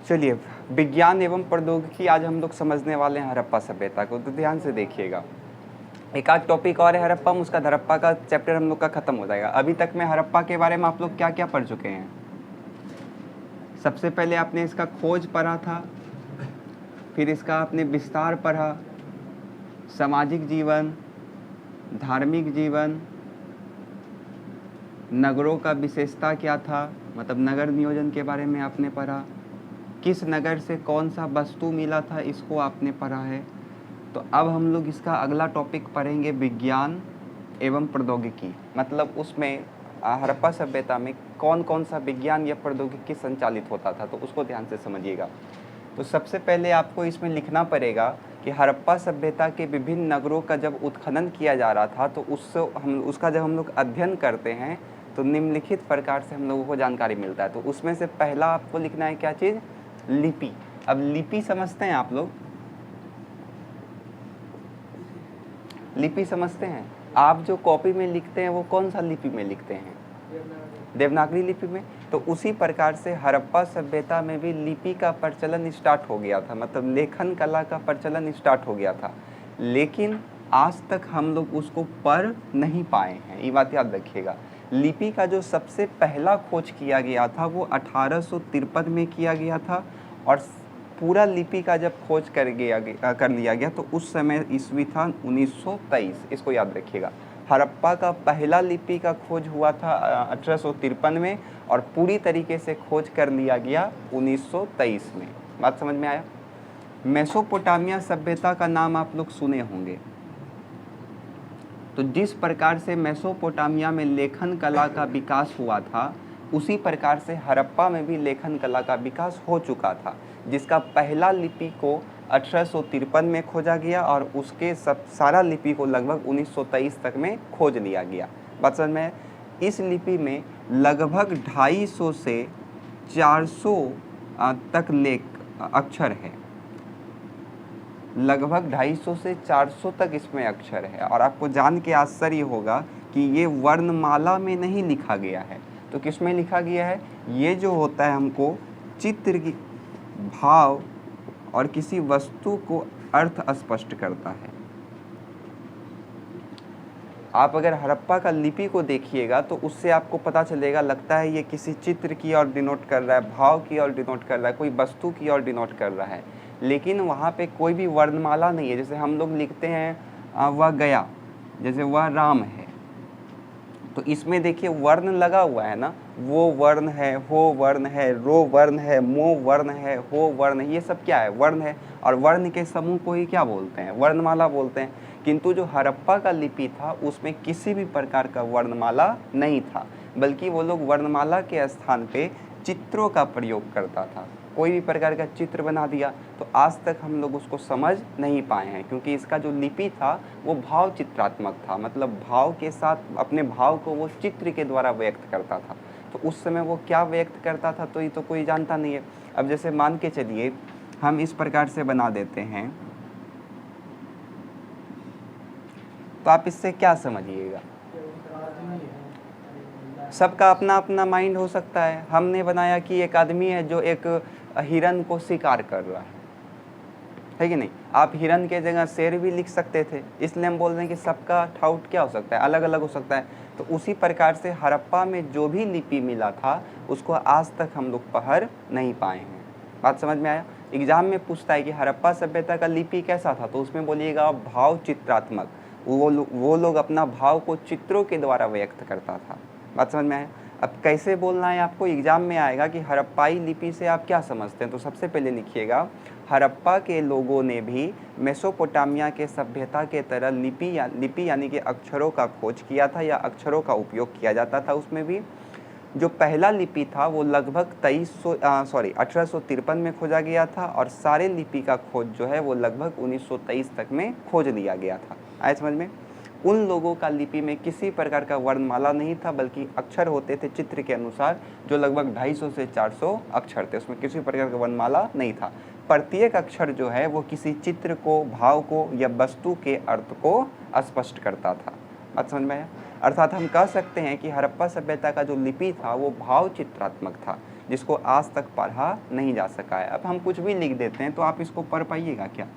चलिए, विज्ञान एवं प्रौद्योगिकी आज हम लोग समझने वाले हैं हड़प्पा सभ्यता को, तो ध्यान से देखिएगा। एक आध टॉपिक और है हड़प्पा, उसका हड़प्पा का चैप्टर हम लोग का खत्म हो जाएगा। अभी तक में हड़प्पा के बारे में आप लोग क्या क्या पढ़ चुके हैं? सबसे पहले आपने इसका खोज पढ़ा था, फिर इसका आपने विस्तार पढ़ा, सामाजिक जीवन, धार्मिक जीवन, नगरों का विशेषता क्या था, मतलब नगर नियोजन के बारे में आपने पढ़ा, किस नगर से कौन सा वस्तु मिला था इसको आपने पढ़ा है। तो अब हम लोग इसका अगला टॉपिक पढ़ेंगे विज्ञान एवं प्रौद्योगिकी, मतलब उसमें हड़प्पा सभ्यता में कौन कौन सा विज्ञान या प्रौद्योगिकी संचालित होता था, तो उसको ध्यान से समझिएगा। तो सबसे पहले आपको इसमें लिखना पड़ेगा कि हड़प्पा सभ्यता के विभिन्न नगरों का जब उत्खनन किया जा रहा था तो उसका जब हम लोग अध्ययन करते हैं तो निम्नलिखित प्रकार से हम लोगों को जानकारी मिलता है। तो उसमें से पहला आपको लिखना है क्या चीज़? लिपि। अब लिपि समझते हैं आप लोग? लिपि समझते हैं? आप जो कॉपी में लिखते हैं वो कौन सा लिपि में लिखते हैं? देवनागरी लिपि में। तो उसी प्रकार से हड़प्पा सभ्यता में भी लिपि का प्रचलन स्टार्ट हो गया था, मतलब लेखन कला का प्रचलन स्टार्ट हो गया था, लेकिन आज तक हम लोग उसको पढ़ नहीं पाए हैं, ये बात याद रखिएगा। लिपि का जो सबसे पहला खोज किया गया था वो 1853 में किया गया था, और पूरा लिपि का जब खोज कर लिया गया तो उस समय ईस्वी था 1923, इसको याद रखिएगा। हड़प्पा का पहला लिपि का खोज हुआ था 1853 में, और पूरी तरीके से खोज कर लिया गया 1923 में। बात समझ में आया? मेसोपोटामिया सभ्यता का नाम आप लोग सुने होंगे। तो जिस प्रकार से मेसोपोटामिया में लेखन कला का विकास हुआ था उसी प्रकार से हड़प्पा में भी लेखन कला का विकास हो चुका था, जिसका पहला लिपि को 1853 में खोजा गया और उसके सारा लिपि को लगभग 1923 तक में खोज लिया गया। बात समझ में? इस लिपि में लगभग 250 से 400 तक लेख अक्षर है, लगभग 250 से 400 तक इसमें अक्षर है। और आपको जान के आश्चर्य होगा कि ये वर्णमाला में नहीं लिखा गया है, तो किस में लिखा गया है? ये जो होता है हमको चित्र की भाव और किसी वस्तु को अर्थ स्पष्ट करता है। आप अगर हड़प्पा का लिपि को देखिएगा तो उससे आपको पता चलेगा, लगता है ये किसी चित्र की ओर डिनोट कर रहा है, भाव की ओर डिनोट कर रहा है, कोई वस्तु की ओर डिनोट कर रहा है, लेकिन वहाँ पे कोई भी वर्णमाला नहीं है। जैसे हम लोग लिखते हैं वह गया, जैसे वह राम है, तो इसमें देखिए वर्ण लगा हुआ है ना, वो वर्ण है, हो वर्ण है, रो वर्ण है, मो वर्ण है, हो वर्ण है, ये सब क्या है? वर्ण है। और वर्ण के समूह को ही क्या बोलते हैं? वर्णमाला बोलते हैं। किंतु जो हड़प्पा का लिपि था उसमें किसी भी प्रकार का वर्णमाला नहीं था, बल्कि वो लोग वर्णमाला के स्थान पे चित्रों का प्रयोग करता था। कोई भी प्रकार का चित्र बना दिया, तो आज तक हम लोग उसको समझ नहीं पाए हैं, क्योंकि इसका जो लिपि था वो भाव चित्रात्मक था, मतलब भाव के साथ अपने भाव को वो चित्र के द्वारा व्यक्त करता था। तो उस समय वो क्या व्यक्त करता था तो ये तो कोई जानता नहीं है। अब जैसे मान के चलिए हम इस प्रकार से बना देते हैं, तो आप इससे क्या समझिएगा? सबका अपना अपना माइंड हो सकता है। हमने बनाया कि एक आदमी है जो एक हिरन को शिकार कर रहा है कि नहीं? आप हिरन के जगह शेर भी लिख सकते थे, इसलिए हम बोल रहे हैं कि सबका थाउट क्या हो सकता है? अलग अलग हो सकता है। तो उसी प्रकार से हड़प्पा में जो भी लिपि मिला था उसको आज तक हम लोग पढ़ नहीं पाए हैं। बात समझ में आया? एग्जाम में पूछता है कि हड़प्पा सभ्यता का लिपि कैसा था, तो उसमें बोलिएगा भाव चित्रात्मक। वो लोग अपना भाव को चित्रों के द्वारा व्यक्त करता था। बात समझ में आया? अब कैसे बोलना है आपको, एग्जाम में आएगा कि हड़प्पाई लिपि से आप क्या समझते हैं। तो सबसे पहले लिखिएगा, हड़प्पा के लोगों ने भी मेसोपोटामिया के सभ्यता के तरह लिपि यानी कि अक्षरों का खोज किया था, या अक्षरों का उपयोग किया जाता था। उसमें भी जो पहला लिपि था वो लगभग 1853 में खोजा गया था, और सारे लिपि का खोज जो है वो लगभग 1923 तक में खोज लिया गया था। आए समझ में? उन लोगों का लिपि में किसी प्रकार का वर्णमाला नहीं था, बल्कि अक्षर होते थे चित्र के अनुसार, जो लगभग 250 से 400 अक्षर थे। उसमें किसी प्रकार का वर्णमाला नहीं था। प्रत्येक अक्षर जो है वो किसी चित्र को, भाव को या वस्तु के अर्थ को स्पष्ट करता था। बात समझ में आया? अर्थात हम कह सकते हैं कि हड़प्पा सभ्यता का जो लिपि था वो भाव चित्रात्मक था। जिसको आज तक पढ़ा नहीं जा सका है। अब हम कुछ भी लिख देते हैं तो आप इसको पढ़ पाइएगा क्या,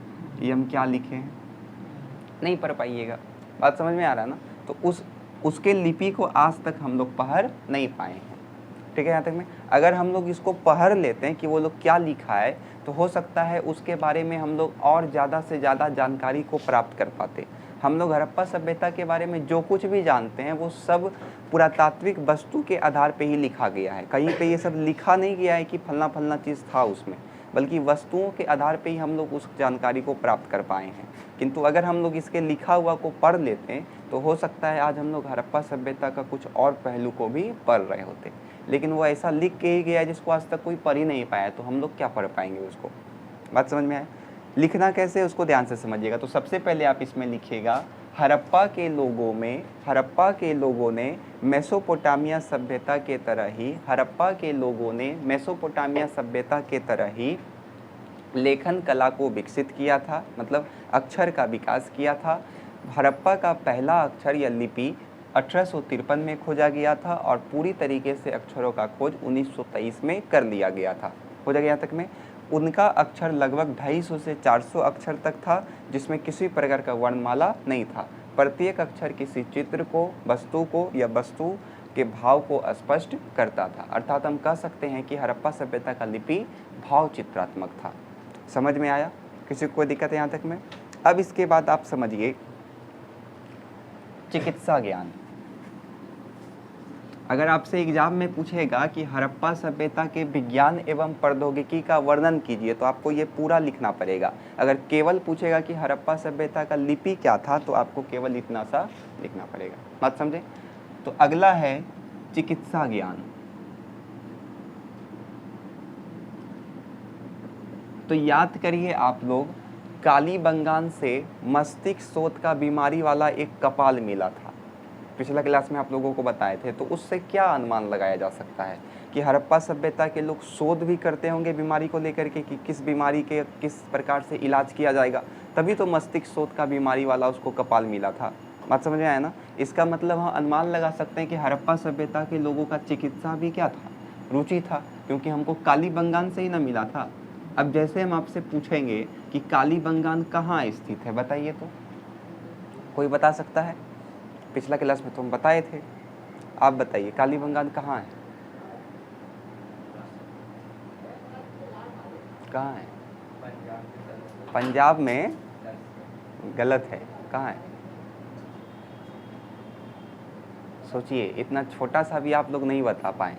ये हम क्या लिखे हैं, नहीं पढ़ पाइएगा। बात समझ में आ रहा है ना। तो उसके लिपि को आज तक हम लोग पढ़ नहीं पाए हैं, ठीक है। यहाँ तक में अगर हम लोग इसको पढ़ लेते हैं कि वो लोग क्या लिखा है, तो हो सकता है उसके बारे में हम लोग और ज़्यादा से ज़्यादा जानकारी को प्राप्त कर पाते। हम लोग हड़प्पा सभ्यता के बारे में जो कुछ भी जानते हैं वो सब पुरातात्विक वस्तु के आधार पे ही लिखा गया है। कहीं पे ये सब लिखा नहीं गया है कि फलना फलना चीज़ था उसमें, बल्कि वस्तुओं के आधार पे ही हम लोग उस जानकारी को प्राप्त कर पाए हैं। किंतु अगर हम लोग इसके लिखा हुआ को पढ़ लेते हैं तो हो सकता है आज हम लोग हड़प्पा सभ्यता का कुछ और पहलू को भी पढ़ रहे होते, लेकिन वो ऐसा लिख के ही गया है जिसको आज तक कोई पढ़ ही नहीं पाया, तो हम लोग क्या पढ़ पाएंगे उसको। बात समझ में आए। लिखना कैसे है उसको ध्यान से समझिएगा। तो सबसे पहले आप इसमें लिखिएगा, हड़प्पा के लोगों ने मेसोपोटामिया सभ्यता के तरह ही हड़प्पा के लोगों ने मेसोपोटामिया सभ्यता के तरह ही लेखन कला को विकसित किया था, मतलब अक्षर का विकास किया था। हड़प्पा का पहला अक्षर या लिपि 1853 में खोजा गया था और पूरी तरीके से अक्षरों का खोज 1923 में कर लिया गया था। खोजा गया तक में उनका अक्षर लगभग 250 से 400 अक्षर तक था, जिसमें किसी प्रकार का वर्णमाला नहीं था। प्रत्येक अक्षर किसी चित्र को, वस्तु को या वस्तु के भाव को स्पष्ट करता था। अर्थात हम कह सकते हैं कि हड़प्पा सभ्यता का लिपि भाव चित्रात्मक था। समझ में आया? किसी को कोई दिक्कत है यहाँ तक में? अब इसके बाद आप समझिए चिकित्सा ज्ञान। अगर आपसे एग्जाम में पूछेगा कि हड़प्पा सभ्यता के विज्ञान एवं प्रौद्योगिकी का वर्णन कीजिए, तो आपको ये पूरा लिखना पड़ेगा। अगर केवल पूछेगा कि हड़प्पा सभ्यता का लिपि क्या था, तो आपको केवल इतना सा लिखना पड़ेगा। बात समझे? तो अगला है चिकित्सा ज्ञान। तो याद करिए आप लोग, कालीबंगान से मस्तिष्क शोथ का बीमारी वाला एक कपाल मिला था, पिछला क्लास में आप लोगों को बताए थे। तो उससे क्या अनुमान लगाया जा सकता है कि हड़प्पा सभ्यता के लोग शोध भी करते होंगे बीमारी को लेकर के कि किस बीमारी के किस प्रकार से इलाज किया जाएगा, तभी तो मस्तिष्क शोथ का बीमारी वाला उसको कपाल मिला था। बात समझ में आया ना? इसका मतलब हम अनुमान लगा सकते हैं कि हड़प्पा सभ्यता के लोगों का चिकित्सा भी क्या था, रुचि था, क्योंकि हमको कालीबंगान से ही ना मिला था। अब जैसे हम आपसे पूछेंगे कि कालीबंगान कहाँ स्थित है, बताइए तो कोई बता सकता है? पिछला क्लास में तो हम बताए थे, आप बताइए कालीबंगान कहाँ है? कहाँ है? पंजाब में? गलत है। कहाँ है? सोचिए, इतना छोटा सा भी आप लोग नहीं बता पाए।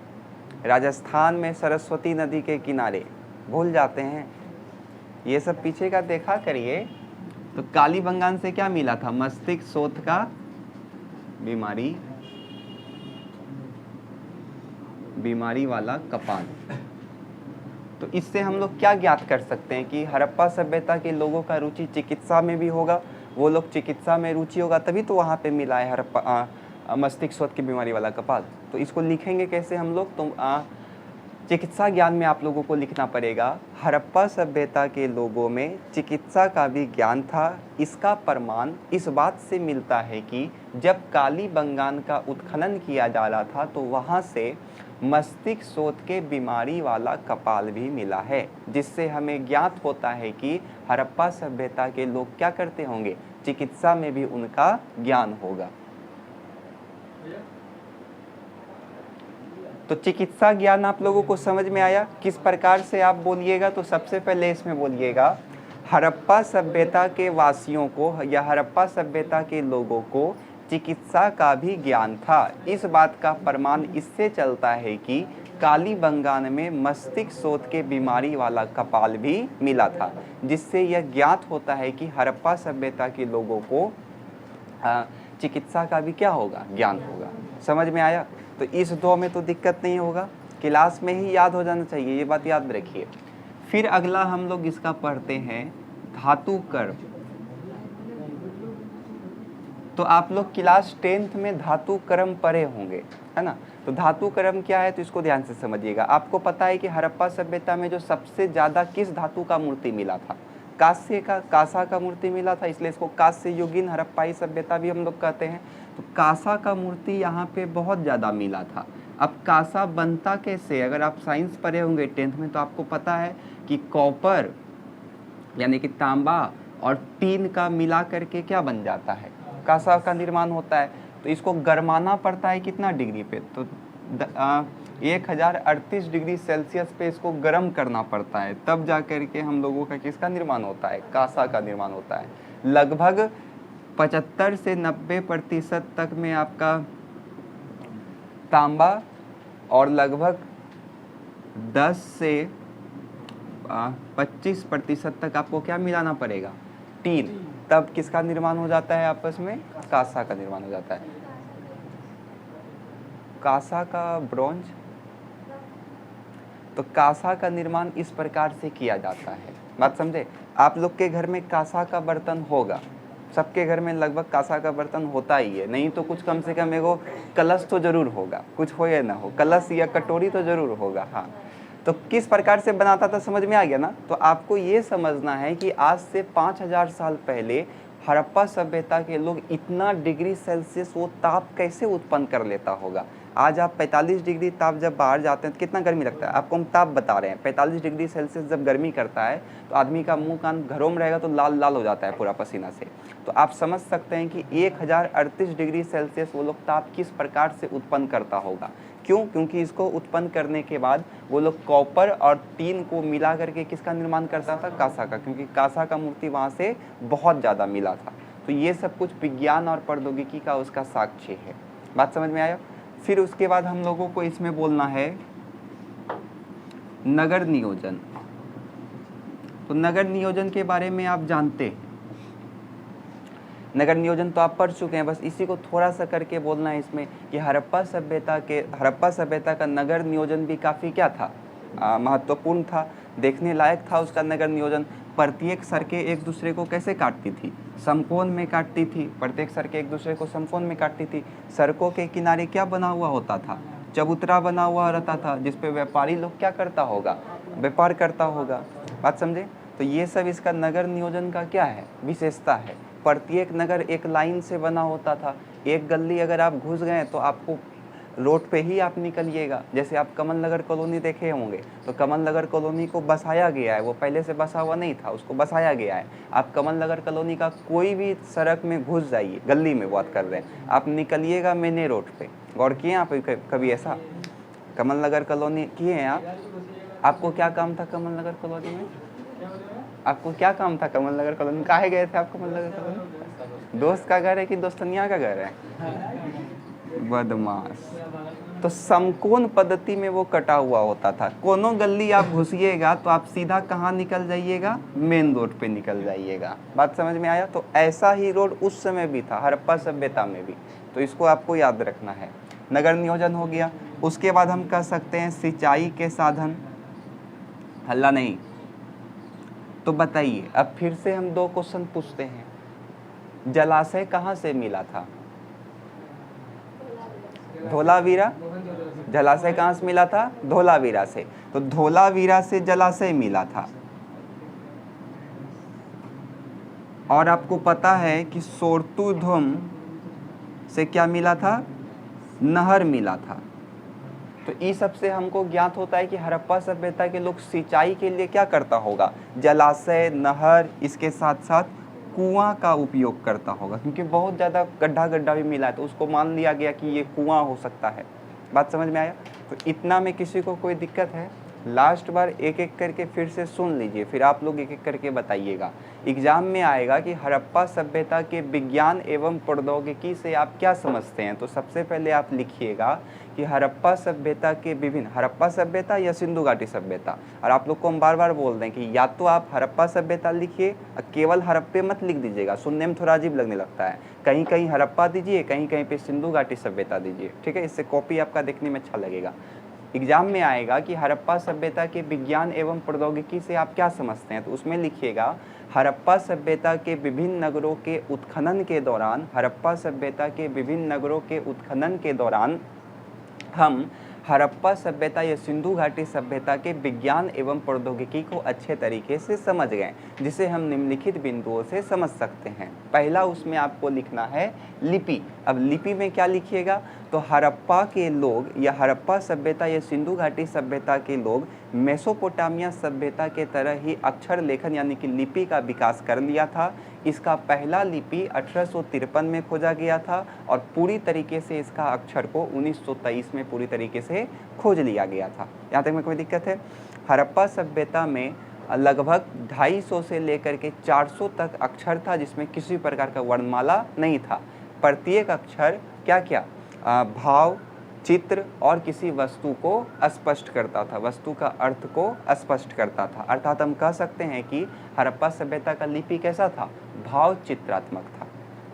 राजस्थान में सरस्वती नदी के किनारे। भूल जाते हैं ये सब, पीछे का देखा करिए। तो कालीबंगान से क्या मिला था? मस्तिष्क शोथ का बीमारी वाला कपाल। तो इससे हम लोग क्या ज्ञात कर सकते हैं कि हड़प्पा सभ्यता के लोगों का रुचि चिकित्सा में भी होगा, वो लोग चिकित्सा में रुचि होगा तभी तो वहाँ पे मिला है हड़प्पा मस्तिष्क शोथ की बीमारी वाला कपाल। तो इसको लिखेंगे कैसे हम लोग? तो चिकित्सा ज्ञान में आप लोगों को लिखना पड़ेगा, हड़प्पा सभ्यता के लोगों में चिकित्सा का भी ज्ञान था। इसका प्रमाण इस बात से मिलता है कि जब कालीबंगान का उत्खनन किया जा रहा था तो वहाँ से मस्तिष्क शोथ के बीमारी वाला कपाल भी मिला है, जिससे हमें ज्ञात होता है कि हड़प्पा सभ्यता के लोग क्या करते होंगे, चिकित्सा में भी उनका ज्ञान होगा। तो चिकित्सा ज्ञान आप लोगों को समझ में आया? किस प्रकार से आप बोलिएगा? तो सबसे पहले इसमें बोलिएगा, हड़प्पा सभ्यता के वासियों को या हड़प्पा सभ्यता के लोगों को चिकित्सा का भी ज्ञान था। इस बात का प्रमाण इससे चलता है कि कालीबंगान में मस्तिष्क शोथ के बीमारी वाला कपाल भी मिला था, जिससे यह ज्ञात होता है कि हड़प्पा सभ्यता के लोगों को चिकित्सा का भी क्या होगा, ज्ञान होगा। समझ में आया? तो इस दो में तो दिक्कत नहीं होगा, क्लास में ही याद हो जाना चाहिए, ये बात याद रखिए। फिर अगला हम लोग इसका पढ़ते हैं धातु कर्म। तो आप लोग क्लास 10th में धातु कर्म पढ़े होंगे, है ना? तो धातु कर्म क्या है तो इसको ध्यान से समझिएगा। आपको पता है कि हड़प्पा सभ्यता में जो सबसे ज़्यादा किस धातु का मूर्ति मिला था? कांस्य का, कांसा का मूर्ति मिला था, इसलिए इसको कांस्य युगीन हड़प्पाई सभ्यता भी हम लोग कहते हैं। तो कांसा का मूर्ति यहाँ पे बहुत ज़्यादा मिला था। अब कांसा बनता कैसे? अगर आप साइंस पढ़े होंगे 10th में तो आपको पता है कि कॉपर यानी कि तांबा और टीन का मिला करके क्या बन जाता है? कांसा का निर्माण होता है। तो इसको गरमाना पड़ता है कितना डिग्री पे? तो 1038 डिग्री सेल्सियस पे इसको गर्म करना पड़ता है, तब जा कर के हम लोगों का किसका निर्माण होता है? कांसा का निर्माण होता है। लगभग 75 से 90% तक में आपका तांबा और लगभग 10 से 25% तक आपको क्या मिलाना पड़ेगा? टीन। तब किसका निर्माण हो जाता है आपस में? कांसा का निर्माण हो जाता है। कांसा का ब्रॉन्ज। तो कांसा का निर्माण इस प्रकार से किया जाता है। बात समझे? आप लोग के घर में कांसा का बर्तन होगा, सबके घर में लगभग कांसा का बर्तन होता ही है, नहीं तो कुछ कम से कम एगो कलश तो जरूर होगा, कुछ हो या ना हो, कलश या कटोरी तो जरूर होगा। हाँ, तो किस प्रकार से बनाता था समझ में आ गया ना? तो आपको ये समझना है कि आज से 5000 साल पहले हड़प्पा सभ्यता के लोग इतना डिग्री सेल्सियस वो ताप कैसे उत्पन्न कर लेता होगा। आज आप 45 डिग्री ताप जब बाहर जाते हैं तो कितना गर्मी लगता है आपको? हम ताप बता रहे हैं। 45 डिग्री सेल्सियस जब गर्मी करता है तो आदमी का मुंह कान घरों में रहेगा तो लाल लाल हो जाता है पूरा पसीना से। तो आप समझ सकते हैं कि 1038 डिग्री सेल्सियस वो लोग ताप किस प्रकार से उत्पन्न करता होगा। क्यों? क्योंकि इसको उत्पन्न करने के बाद वो लोग कॉपर और टीन को मिला करके किसका निर्माण करता था? कांसा का, क्योंकि कांसा का मूर्ति वहाँ से बहुत ज़्यादा मिला था। तो ये सब कुछ विज्ञान और प्रौद्योगिकी का उसका साक्ष्य है। बात समझ में आया? फिर उसके बाद हम लोगों को इसमें बोलना है नगर नियोजन। तो नगर नियोजन के बारे में आप जानते हैं, नगर नियोजन तो आप पढ़ चुके हैं, बस इसी को थोड़ा सा करके बोलना है इसमें कि हड़प्पा सभ्यता का नगर नियोजन भी काफ़ी क्या था? महत्वपूर्ण था, देखने लायक था उसका नगर नियोजन। प्रत्येक सड़कें एक दूसरे को कैसे काटती थी? समकोण में काटती थी। प्रत्येक सड़कें एक दूसरे को समकोण में काटती थी। सड़कों के किनारे क्या बना हुआ होता था? चबूतरा बना हुआ रहता था, जिसपे व्यापारी लोग क्या करता होगा? व्यापार करता होगा। बात समझे? तो ये सब इसका नगर नियोजन का क्या है? विशेषता है। प्रत्येक नगर एक लाइन से बना होता था। एक गली अगर आप घुस गए तो आपको रोड पे ही आप निकलिएगा। जैसे आप कमल नगर कॉलोनी देखे होंगे, तो कमल नगर कॉलोनी को बसाया गया है, वो पहले से बसा हुआ नहीं था, उसको बसाया गया है। आप कमल नगर कॉलोनी का कोई भी सड़क में घुस जाइए, गली में बात कर रहे हैं, आप निकलिएगा मेन रोड पे। गौर किए आप कभी ऐसा? कमल नगर कॉलोनी किए हैं आप? आपको क्या काम था कमल नगर कॉलोनी में? आपको क्या काम था कमल नगर कॉलोनी? काहे गए थे आप कमल नगर कॉलोनी? दोस्त का घर है कि दोस्तनिया का घर है? बदमाश। तो समकोण पद्धति में वो कटा हुआ होता था। कोनो गली आप घुसिएगा तो आप सीधा कहाँ निकल जाइएगा? मेन रोड पे निकल जाइएगा। बात समझ में आया? तो ऐसा ही रोड उस समय भी था, हड़प्पा सभ्यता में भी। तो इसको आपको याद रखना है। नगर नियोजन हो गया। उसके बाद हम कह सकते हैं सिंचाई के साधन। हल्ला नहीं। तो बताइए, अब फिर से हम 2 क्वेश्चन पूछते हैं। जलाशय कहाँ से मिला था? धोलावीरा। जलाशय कहाँ से मिला था? धोलावीरा से। तो धोलावीरा से जलाशय मिला था। और आपको पता है कि सोरतुधुम से क्या मिला था? नहर मिला था। तो इस सब से हमको ज्ञात होता है कि हड़प्पा सभ्यता के लोग सिंचाई के लिए क्या करता होगा? जलाशय, नहर, इसके साथ साथ कुआं का उपयोग करता होगा, क्योंकि बहुत ज़्यादा गड्ढा भी मिला है तो उसको मान लिया गया कि ये कुआं हो सकता है। बात समझ में आया? तो इतना में किसी को कोई दिक्कत है? लास्ट बार एक एक करके फिर से सुन लीजिए, फिर आप लोग एक एक करके बताइएगा। एग्जाम में आएगा कि हड़प्पा सभ्यता के विज्ञान एवं प्रौद्योगिकी से आप क्या समझते हैं। तो सबसे पहले आप लिखिएगा कि हड़प्पा सभ्यता के विभिन्न, हड़प्पा सभ्यता या सिंधु घाटी सभ्यता। और आप लोग को हम बार बार बोल रहे हैं कि या तो आप हड़प्पा सभ्यता लिखिए, केवल हड़प्पे मत लिख दीजिएगा, सुनने में थोड़ा अजीब लगने लगता है। कहीं कहीं हड़प्पा दीजिए, कहीं कहीं पे सिंधु घाटी सभ्यता दीजिए, ठीक है? इससे कॉपी आपका देखने में अच्छा लगेगा। एग्जाम में आएगा कि हड़प्पा सभ्यता के विज्ञान एवं प्रौद्योगिकी से आप क्या समझते हैं। तो उसमें लिखिएगा हड़प्पा सभ्यता के विभिन्न नगरों के उत्खनन के दौरान, हड़प्पा सभ्यता के विभिन्न नगरों के उत्खनन के दौरान हम हड़प्पा सभ्यता या सिंधु घाटी सभ्यता के विज्ञान एवं प्रौद्योगिकी को अच्छे तरीके से समझ गए, जिसे हम निम्नलिखित बिंदुओं से समझ सकते हैं। पहला उसमें आपको लिखना है लिपि। अब लिपि में क्या लिखिएगा, तो हड़प्पा के लोग या हड़प्पा सभ्यता या सिंधु घाटी सभ्यता के लोग मेसोपोटामिया सभ्यता के तरह ही अक्षर लेखन यानी कि लिपि का विकास कर लिया था। इसका पहला लिपि 1853 में खोजा गया था और पूरी तरीके से इसका अक्षर को 1923 में पूरी तरीके से खोज लिया गया था। यहाँ तक में कोई दिक्कत है? हड़प्पा सभ्यता में लगभग 250 से लेकर के 400 तक अक्षर था जिसमें किसी प्रकार का वर्णमाला नहीं था। प्रत्येक अक्षर क्या क्या भाव, चित्र और किसी वस्तु को स्पष्ट करता था, वस्तु का अर्थ को स्पष्ट करता था। अर्थात हम कह सकते हैं कि हड़प्पा सभ्यता का लिपि कैसा था, भाव चित्रात्मक था।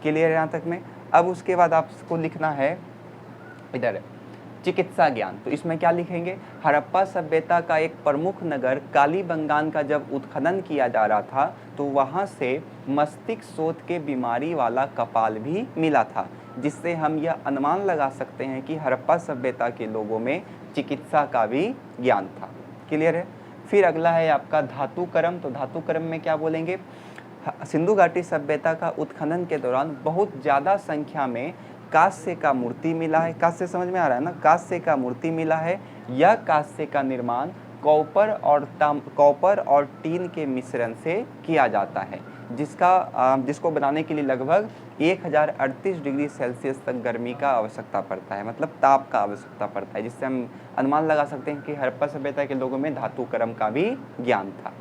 क्लियर यहाँ तक में? अब उसके बाद आपको लिखना है इधर चिकित्सा ज्ञान। तो इसमें क्या लिखेंगे, हड़प्पा सभ्यता का एक प्रमुख नगर कालीबंगान का जब उत्खनन किया जा रहा था तो वहाँ से मस्तिष्क शोथ के बीमारी वाला कपाल भी मिला था, जिससे हम यह अनुमान लगा सकते हैं कि हड़प्पा सभ्यता के लोगों में चिकित्सा का भी ज्ञान था। क्लियर है? फिर अगला है आपका धातुकर्म। तो धातुकर्म में क्या बोलेंगे, सिंधु घाटी सभ्यता का उत्खनन के दौरान बहुत ज़्यादा संख्या में कांस्य का मूर्ति मिला है। कांस्य समझ में आ रहा है ना, कांस्य का मूर्ति मिला है। यह कांस्य का निर्माण कॉपर और टीन के मिश्रण से किया जाता है, जिसको बनाने के लिए लगभग 1038 डिग्री सेल्सियस तक गर्मी का आवश्यकता पड़ता है, मतलब ताप का आवश्यकता पड़ता है, जिससे हम अनुमान लगा सकते हैं कि हड़प्पा सभ्यता के लोगों में धातुकर्म का भी ज्ञान था।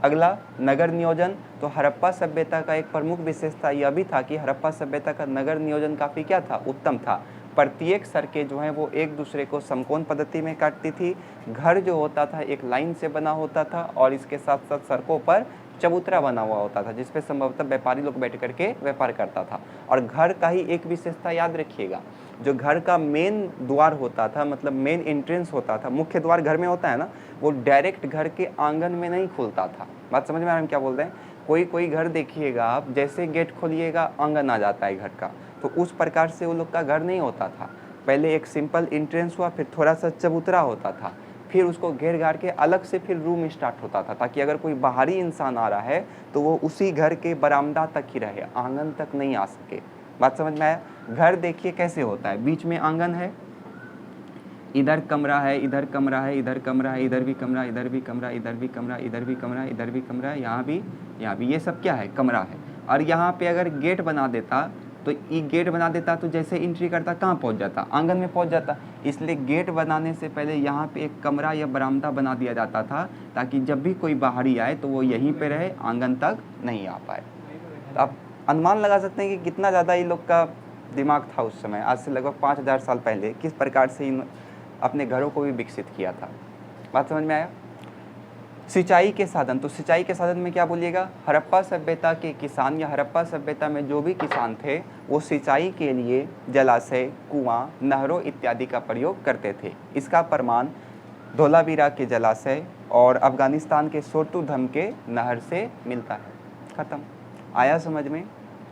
अगला नगर नियोजन। तो हड़प्पा सभ्यता का एक प्रमुख विशेषता यह भी था कि हड़प्पा सभ्यता का नगर नियोजन काफ़ी क्या था, उत्तम था। प्रत्येक सड़कें जो हैं वो एक दूसरे को समकोण पद्धति में काटती थी। घर जो होता था एक लाइन से बना होता था और इसके साथ साथ सड़कों पर चबूतरा बना हुआ होता था, जिसपे संभवतः व्यापारी लोग बैठ करके व्यापार करता था। और घर का ही एक विशेषता याद रखिएगा, जो घर का मेन द्वार होता था, मतलब मेन एंट्रेंस होता था, मुख्य द्वार घर में होता है ना, वो डायरेक्ट घर के आंगन में नहीं खुलता था। बात समझ में आ रहा है हम क्या बोल रहे हैं? कोई घर देखिएगा आप, जैसे गेट खोलिएगा आंगन आ जाता है घर का, तो उस प्रकार से वो लोग का घर नहीं होता था। पहले एक सिंपल एंट्रेंस हुआ, फिर थोड़ा सा चबूतरा होता था, फिर उसको घेर घार के अलग से फिर रूम स्टार्ट होता था, ताकि अगर कोई बाहरी इंसान आ रहा है तो वो उसी घर के बरामदा तक ही रहे, आंगन तक नहीं आ सके। बात समझ में आया? घर देखिए कैसे होता है, बीच में आंगन है, इधर कमरा है, इधर कमरा है, इधर कमरा है, इधर भी कमरा, इधर भी कमरा, इधर भी कमरा, इधर भी कमरा, इधर भी कमरा, यहाँ भी, ये सब क्या है, कमरा है। और यहाँ पे अगर गेट बना देता तो ये गेट बना देता तो जैसे एंट्री करता कहाँ पहुँच जाता, आंगन में पहुँच जाता। इसलिए गेट बनाने से पहले यहाँ पे एक कमरा या बरामदा बना दिया जाता था, ताकि जब भी कोई बाहरी आए तो वो यहीं पे रहे, आंगन तक नहीं आ पाए। तो आप अनुमान लगा सकते हैं कि कितना ज़्यादा ये लोग का दिमाग था उस समय, आज से लगभग 5000 साल पहले, किस प्रकार से इन अपने घरों को भी विकसित किया था। बात समझ में आया? सिंचाई के साधन। तो सिंचाई के साधन में क्या बोलिएगा, हड़प्पा सभ्यता के किसान या हड़प्पा सभ्यता में जो भी किसान थे वो सिंचाई के लिए जलाशय, कुआं, नहरों इत्यादि का प्रयोग करते थे। इसका प्रमाण धोलावीरा के जलाशय और अफगानिस्तान के सोटुधम के नहर से मिलता है। खत्म। आया समझ में?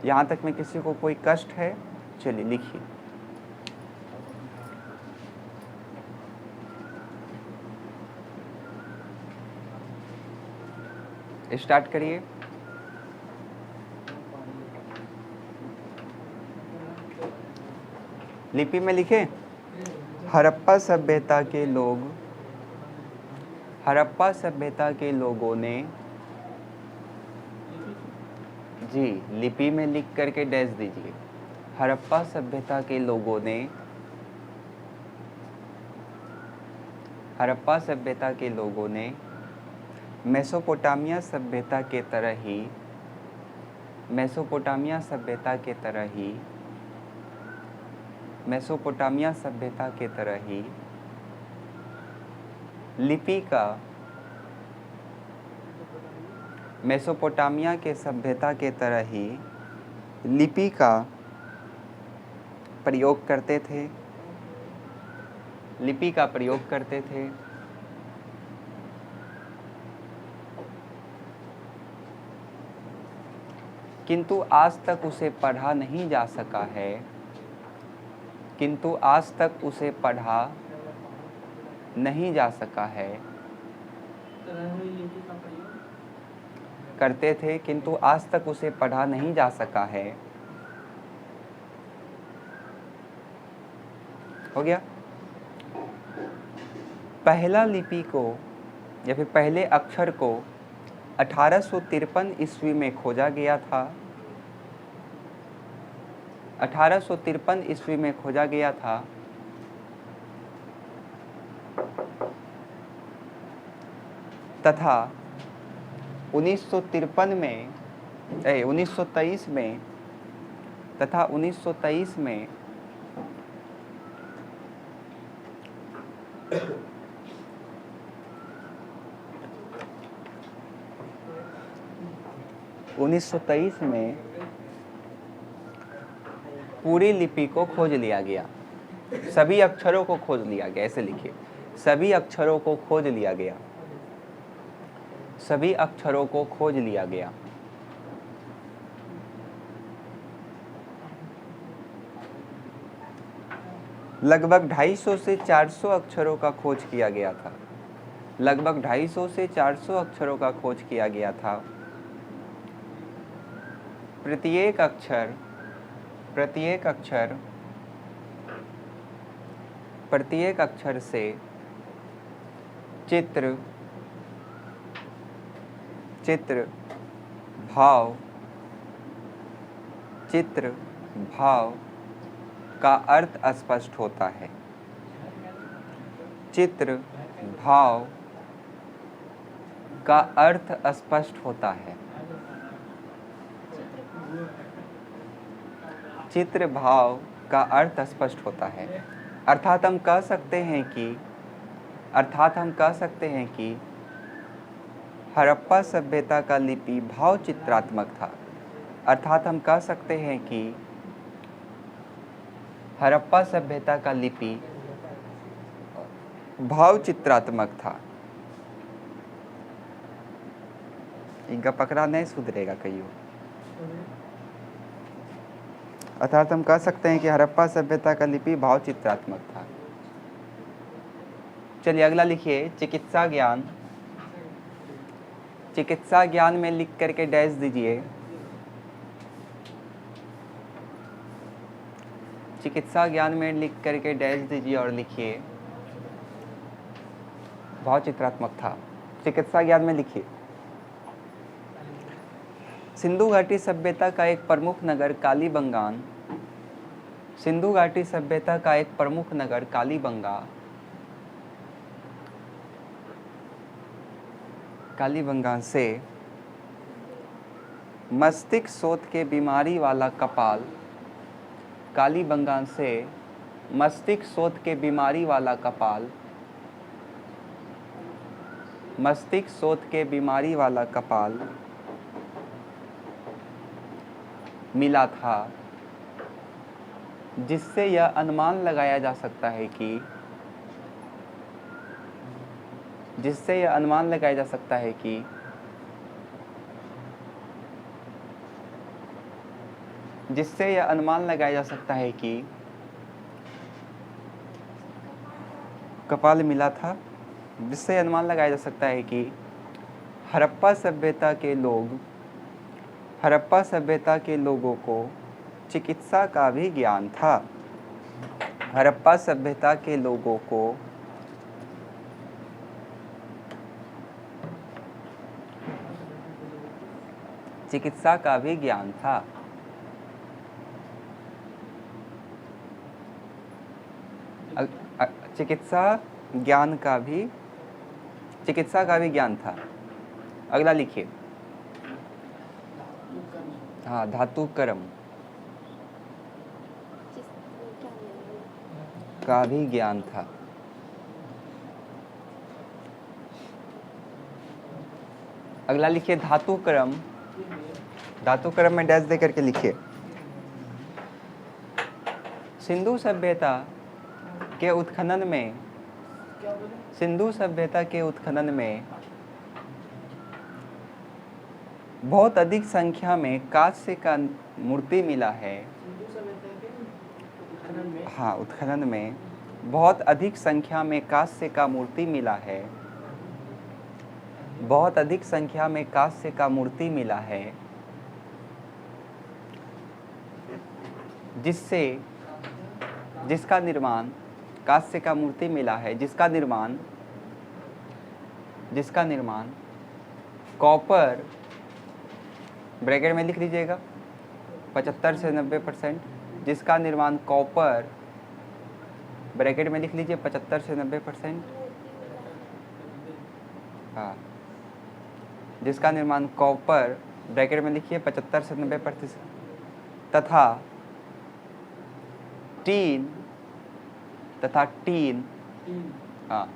यहाँ तक में किसी को कोई कष्ट है? चलिए लिखिए। स्टार्ट करिए। लिपि में लिखे, हड़प्पा सभ्यता के लोगों ने, जी लिपि में लिख करके डैश दीजिए। हड़प्पा सभ्यता के लोगों ने मेसोपोटामिया सभ्यता के तरह ही लिपि का, मेसोपोटामिया के सभ्यता के तरह ही लिपि का प्रयोग करते थे। किंतु आज तक उसे पढ़ा नहीं जा सका है। करते थे, किंतु आज तक उसे पढ़ा नहीं जा सका है। हो गया। पहला लिपि को या फिर पहले अक्षर को 1853 ईस्वी में खोजा गया था। 1853 ईस्वी में खोजा गया था। तथा 1953 में 1923 में तथा 1923 में पूरी लिपि को खोज लिया गया। सभी अक्षरों को खोज लिया गया, ऐसे लिखिए, सभी अक्षरों को खोज लिया गया। सभी अक्षरों को खोज लिया गया। लगभग 250 से 400 अक्षरों का खोज किया गया था। लगभग 250 से 400 अक्षरों का खोज किया गया था। प्रत्येक अक्षर से चित्र भाव का अर्थ स्पष्ट होता है। चित्र भाव का अर्थ स्पष्ट होता है। चित्र भाव का अर्थ स्पष्ट होता है। अर्थात हम कह सकते हैं कि हड़प्पा सभ्यता का लिपि भाव चित्रात्मक था। अर्थात हम कह सकते हैं कि हड़प्पा सभ्यता का लिपि भाव चित्रात्मक था। इनका पकड़ा नहीं सुधरेगा कहियो। अर्थात हम कह सकते हैं कि हड़प्पा सभ्यता का लिपि भाव चित्रात्मक था। चलिए अगला लिखिए, चिकित्सा ज्ञान। चिकित्सा ज्ञान में लिख करके डैश दीजिए। चिकित्सा ज्ञान में लिख करके डैश दीजिए और लिखिए भाव चित्रात्मक था। चिकित्सा ज्ञान में लिखिए, सिंधु घाटी सभ्यता का एक प्रमुख नगर कालीबंगान। सिंधु घाटी सभ्यता का एक प्रमुख नगर कालीबंगान से मस्तिष्क शोथ के बीमारी वाला कपाल। कालीबंगान से मस्तिष्क शोथ के बीमारी वाला कपाल। मस्तिष्क शोथ के बीमारी वाला कपाल मिला था, जिससे यह अनुमान लगाया जा सकता है कि कपाल मिला था, जिससे अनुमान लगाया जा सकता है कि हड़प्पा सभ्यता के लोगों को चिकित्सा का भी ज्ञान था। हड़प्पा सभ्यता के लोगों को चिकित्सा का भी ज्ञान था। चिकित्सा का भी ज्ञान था। अगला लिखिए, हाँ, धातु कर्म का भी ज्ञान था। अगला लिखिए धातु कर्म। धातु कर्म में डैश दे करके लिखिए, सिंधु सभ्यता के उत्खनन में बहुत अधिक संख्या में कांस्य का मूर्ति मिला है। हाँ, उत्खनन में बहुत अधिक संख्या में कांस्य का मूर्ति मिला है। बहुत अधिक संख्या में कांस्य का मूर्ति मिला है जिसका निर्माण कांस्य का मूर्ति मिला है जिसका निर्माण कॉपर, ब्रैकेट में लिख लीजिएगा 75 से 90%, जिसका निर्माण कॉपर, ब्रैकेट में लिख लीजिए 75 से 90%, हाँ, जिसका निर्माण कॉपर, ब्रैकेट में लिखिए 75 से 90%, तथा टीन, हाँ,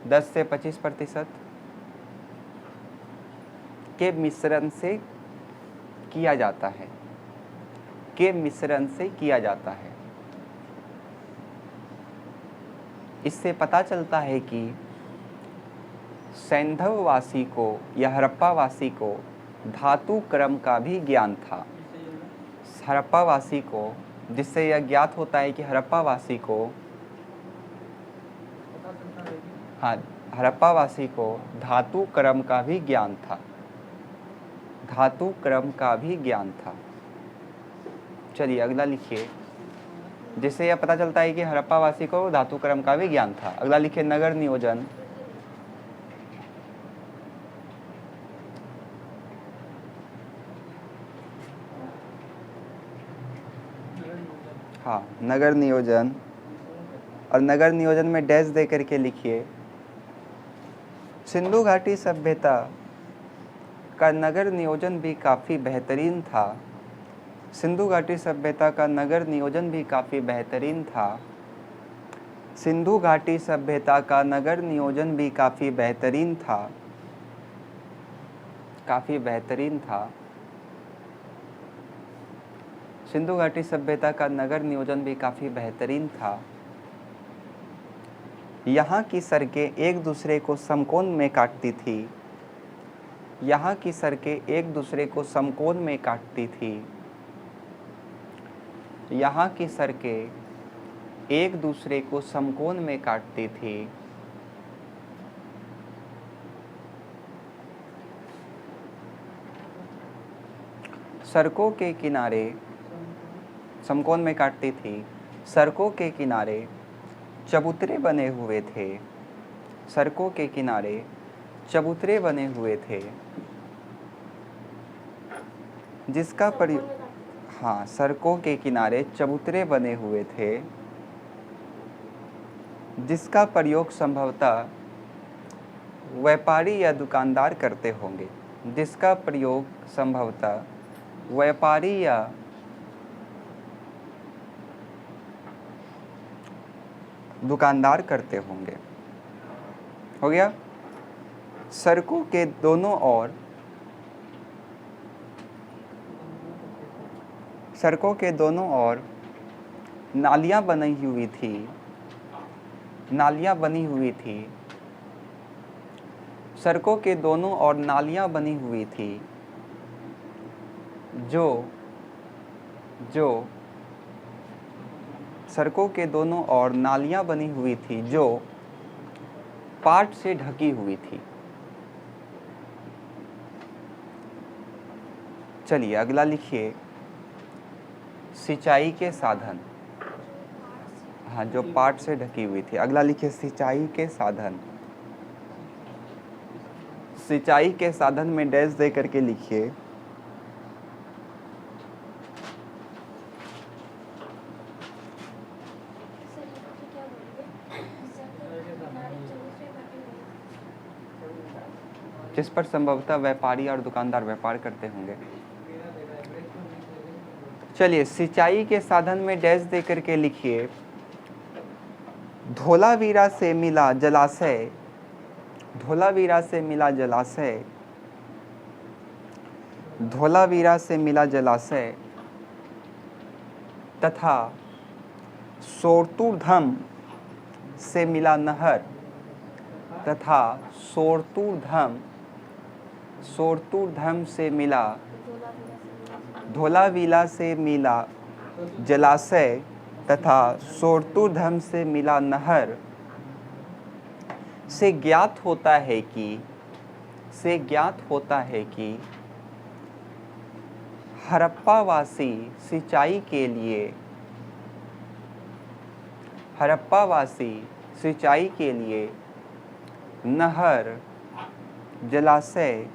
10 से 25% के मिश्रण से किया जाता है। इससे पता चलता है कि सैंधववासी को या हड़प्पावासी को धातु क्रम का भी ज्ञान था। हड़प्पावासी को, जिससे यह ज्ञात होता है कि हड़प्पावासी को धातु क्रम का भी ज्ञान था। चलिए अगला लिखिए, जिससे यह पता चलता है कि हड़प्पावासी को धातु क्रम का भी ज्ञान था। अगला लिखिए नगर नियोजन। हाँ, नगर नियोजन, और नगर नियोजन में डैश दे करके लिखिए, सिंधु घाटी सभ्यता का नगर नियोजन भी काफ़ी बेहतरीन था। सिंधु घाटी सभ्यता का नगर नियोजन भी काफ़ी बेहतरीन था। सिंधु घाटी सभ्यता का नगर नियोजन भी काफ़ी बेहतरीन था। सिंधु घाटी सभ्यता का नगर नियोजन भी काफ़ी बेहतरीन था। यहाँ की सड़कें एक दूसरे को समकोण में काटती थी। यहाँ की सड़कें एक दूसरे को समकोण में काटती थी। यहाँ की सड़कें एक दूसरे को समकोण में काटती थी। सड़कों के किनारे समकोण में काटती थी। सड़कों के किनारे चबूतरे बने हुए थे। सड़कों के किनारे चबूतरे बने हुए थे, जिसका हाँ, सड़कों के किनारे चबूतरे बने हुए थे, जिसका प्रयोग संभवतः व्यापारी या दुकानदार करते होंगे। जिसका प्रयोग संभवतः व्यापारी या दुकानदार करते होंगे। हो गया। सड़कों के दोनों ओर नालियां बनी हुई थी। सड़कों के दोनों ओर नालियां बनी हुई थी, सड़कों के दोनों ओर नालियां बनी हुई थी जो पाट से ढकी हुई थी। चलिए अगला लिखिए, सिंचाई के साधन। हाँ, जो पाट से ढकी हुई थी। अगला लिखिए सिंचाई के साधन। सिंचाई के साधन में डैश दे करके लिखिए, जिस पर संभवतः व्यापारी और दुकानदार व्यापार करते होंगे। चलिए सिंचाई के साधन में डैश दे करके लिखिए, धोलावीरा से मिला जलाशय। धोलावीरा से मिला जलाशय। धोलावीरा से मिला जलाशय तथा सोरतुर्धम से मिला नहर। तथा सोरतुर्धम से मिला, धोलावीरा से मिला जलाशय तथा सोरतुर्धम से मिला नहर से ज्ञात होता है कि से ज्ञात होता है कि हड़प्पावासी सिंचाई के लिए नहर जलाशय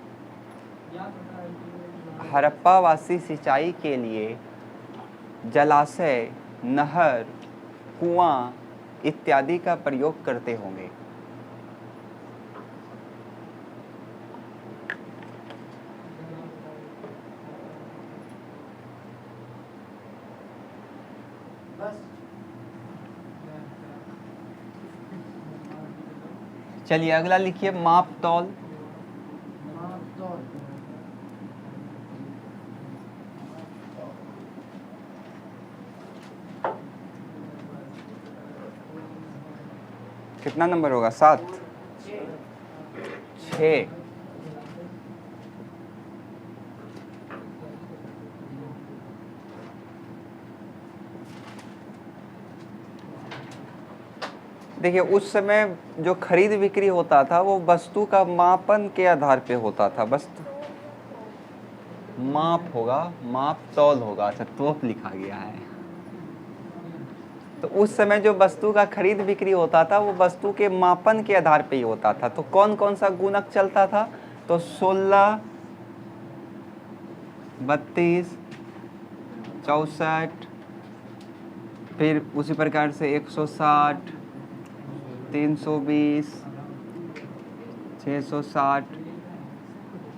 जलाशय नहर कुआं इत्यादि का प्रयोग करते होंगे। चलिए अगला लिखिए माप तौल। कितना नंबर होगा? 7 6। देखिए उस समय जो खरीद बिक्री होता था वो वस्तु का मापन के आधार पे होता था। वस्तु माप होगा, माप तौल होगा। अच्छा तोप लिखा गया है। तो उस समय जो वस्तु का खरीद बिक्री होता था वो वस्तु के मापन के आधार पे ही होता था। तो कौन कौन सा गुणक चलता था? तो 16, 32, 64, फिर उसी प्रकार से 160, 320, 660,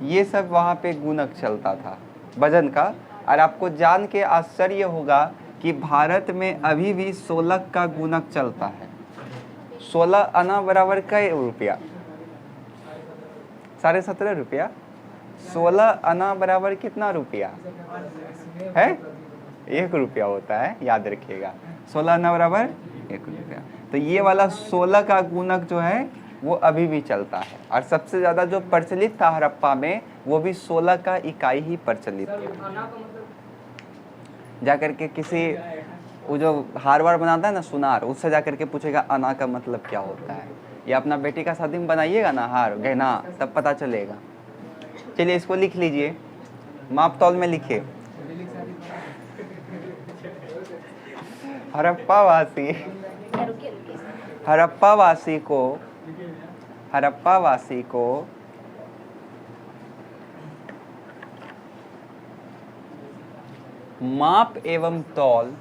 ये सब वहाँ पे गुणक चलता था वजन का। और आपको जान के आश्चर्य होगा कि भारत में अभी भी 16 का गुणक चलता है। 16 आना बराबर कै रुपया? 17.5 रुपया। 16 आना बराबर कितना रुपया है? 1 रुपया होता है, याद रखिएगा। 16 आना बराबर 1 रुपया। तो ये वाला 16 का गुणक जो है वो अभी भी चलता है। और सबसे ज़्यादा जो प्रचलित था हड़प्पा में वो भी 16 का इकाई ही प्रचलित था। जा करके किसी वो जो हार वार बनाता है ना सुनार, उससे जा करके पूछेगा आना का मतलब क्या होता है। या अपना बेटी का शादी में बनाइएगा ना हार गहना, तब पता चलेगा। चलिए इसको लिख लीजिए, माप तौल में लिखिए। हड़प्पावासी को माप एवं तौल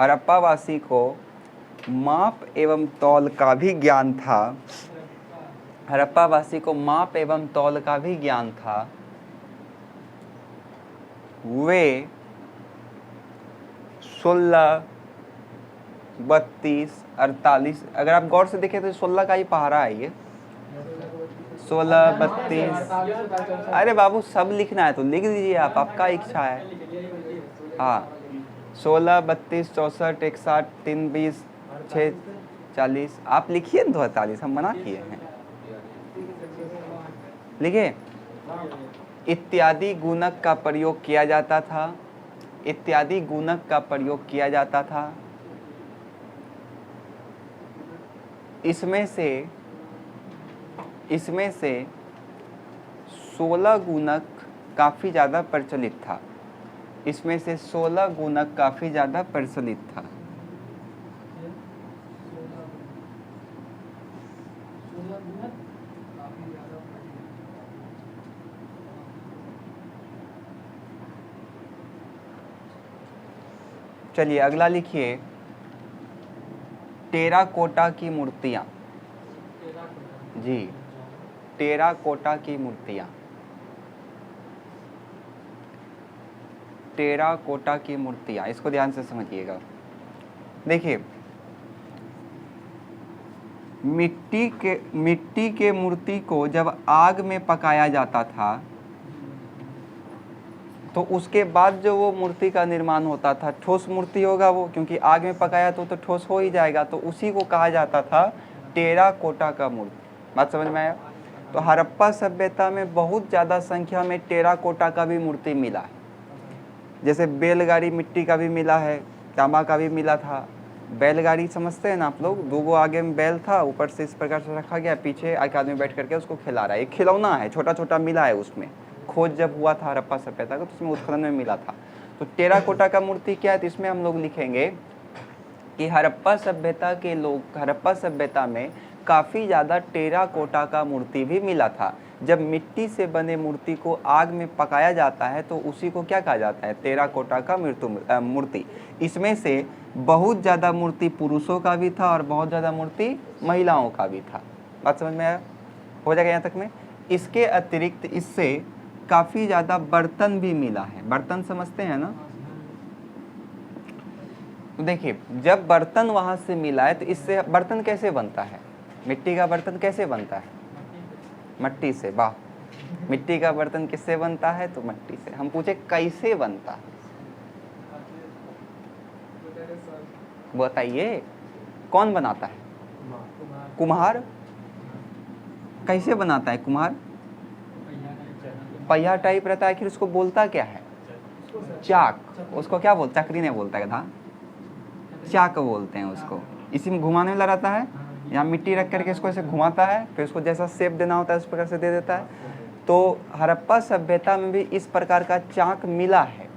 हड़प्पावासी को माप एवं तौल का भी ज्ञान था। हड़प्पावासी को माप एवं तौल का भी ज्ञान था। वे 16, 32, 48, अगर आप गौर से देखें तो 16 का ही पहाड़ा है ये। 16, 32, अरे बाबू सब लिखना है तो लिख दीजिए आप, आपका इच्छा है। हाँ 16, 32, 64, 61, 320, 6, 40, आप लिखिए 248, हम मना किए हैं। लिखिए इत्यादि गुणक का प्रयोग किया जाता था। इत्यादि गुणक का प्रयोग किया जाता था। इसमें से 16 गुणक काफ़ी ज़्यादा प्रचलित था। इसमें से 16 गुणक काफ़ी ज़्यादा प्रचलित था। चलिए अगला लिखिए टेराकोटा की मूर्तियाँ। जी टेराकोटा की मूर्तियाँ। टेराकोटा की मूर्तियाँ, इसको ध्यान से समझिएगा। देखिए मिट्टी के मूर्ति को जब आग में पकाया जाता था तो उसके बाद जो वो मूर्ति का निर्माण होता था, ठोस मूर्ति होगा वो, क्योंकि आग में पकाया तो ठोस हो ही जाएगा। तो उसी को कहा जाता था टेराकोटा का मूर्ति। बात समझ में आया? तो हड़प्पा सभ्यता में बहुत ज़्यादा संख्या में टेराकोटा का भी मूर्ति मिला है। जैसे बैलगाड़ी मिट्टी का भी मिला है, तांबा का भी मिला था, बैलगाड़ी समझते हैं ना आप लोग, 2 आगे में बैल था, ऊपर से इस प्रकार से रखा गया, पीछे एक आदमी बैठ करके उसको खिला रहा है। एक खिलौना है, छोटा छोटा मिला है उसमें। खोज जब हुआ था हड़प्पा सभ्यता का तो उसमें उत्खनन में मिला था। तो टेराकोटा का मूर्ति क्या है, तो इसमें हम लोग लिखेंगे कि हड़प्पा सभ्यता के लोग, हड़प्पा सभ्यता में काफ़ी ज़्यादा टेराकोटा का मूर्ति भी मिला था। जब मिट्टी से बने मूर्ति को आग में पकाया जाता है तो उसी को क्या कहा जाता है, टेराकोटा का मूर्ति। इसमें से बहुत ज़्यादा मूर्ति पुरुषों का भी था और बहुत ज़्यादा मूर्ति महिलाओं का भी था। बात समझ में आया? हो जाएगा यहाँ तक में। इसके अतिरिक्त इससे काफ़ी ज़्यादा बर्तन भी मिला है। बर्तन समझते हैं ना? तो देखिए, जब बर्तन वहाँ से मिला है तो इससे बर्तन कैसे बनता है, मिट्टी का बर्तन कैसे बनता है, मट्टी से। वाह, मिट्टी का बर्तन किससे बनता है, तो मट्टी से। हम पूछे कैसे बनता है, बताइए कौन बनाता है, कुम्हार। कैसे बनाता है कुम्हार, पहिया टाइप रहता है, फिर उसको बोलता क्या है, चाक। उसको क्या बोलता, चक्री नहीं बोलता है, गधा, चाक बोलते हैं उसको। इसी में घुमाने वाला रहता है, यहाँ मिट्टी रख करके इसको ऐसे घुमाता है, फिर उसको जैसा शेप देना होता है उस प्रकार से दे देता है। तो हड़प्पा सभ्यता में भी इस प्रकार का चाक मिला है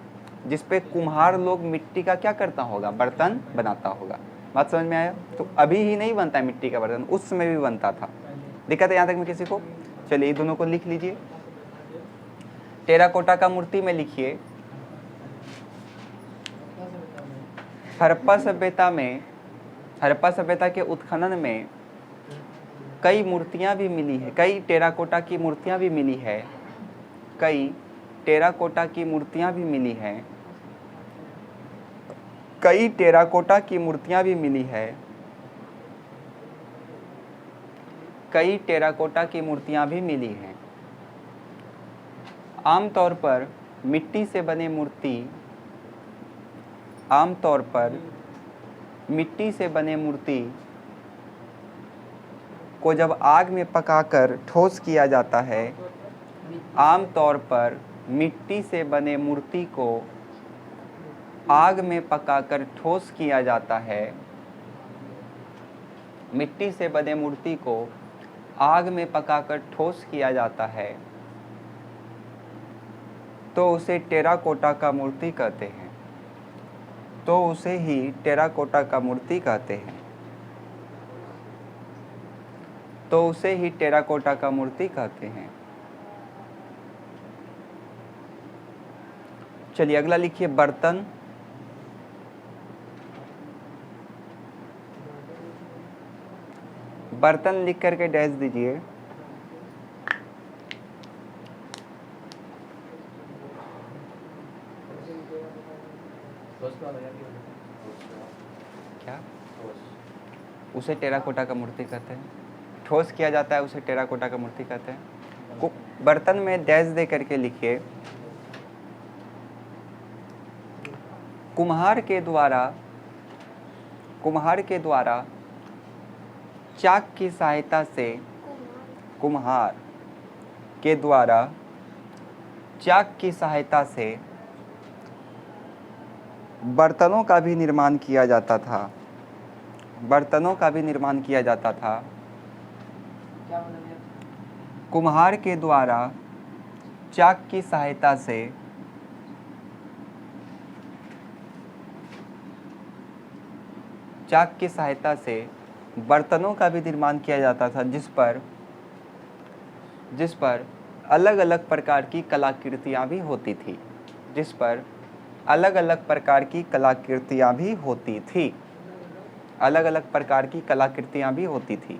जिसपे कुम्हार लोग मिट्टी का क्या करता होगा, बर्तन बनाता होगा। बात समझ में आया? तो अभी ही नहीं बनता है मिट्टी का बर्तन, उस समय भी बनता था। दिक्कत है यहाँ तक में किसी को? चलिए दोनों को लिख लीजिए। टेराकोटा का मूर्ति में लिखिए, हड़प्पा सभ्यता में, हड़प्पा सभ्यता के उत्खनन में कई मूर्तियां भी मिली है, कई टेराकोटा की मूर्तियां भी मिली है, कई टेराकोटा की मूर्तियां भी मिली है, कई टेराकोटा की मूर्तियां भी मिली है, कई टेराकोटा की मूर्तियां भी मिली हैं। आमतौर पर मिट्टी से बने मूर्ति, आमतौर पर मिट्टी से बने मूर्ति को जब आग में पकाकर ठोस किया जाता है, आमतौर पर मिट्टी से बने मूर्ति को आग में पकाकर ठोस किया जाता है, मिट्टी से बने मूर्ति को आग में पकाकर ठोस किया जाता है, तो उसे टेराकोटा का मूर्ति कहते हैं, तो उसे ही टेराकोटा का मूर्ति कहते हैं, तो उसे ही टेराकोटा का मूर्ति कहते हैं। चलिए अगला लिखिए, बर्तन। बर्तन लिख करके डैश दीजिए। क्या? उसे टेराकोटा का मूर्ति कहते हैं। ठोस किया जाता है उसे टेराकोटा का मूर्ति कहते हैं। बर्तन में डैश दे करके लिखिए, कुम्हार के द्वारा चाक की सहायता से, कुम्हार के द्वारा चाक की सहायता से बर्तनों का भी निर्माण किया जाता था, बर्तनों का भी निर्माण किया जाता था। कुम्हार के द्वारा चाक की सहायता से बर्तनों का भी निर्माण किया जाता था, जिस पर अलग अलग प्रकार की कलाकृतियाँ भी होती थी, जिस पर अलग अलग प्रकार की कलाकृतियाँ भी होती थी, अलग अलग प्रकार की कलाकृतियाँ भी होती थी।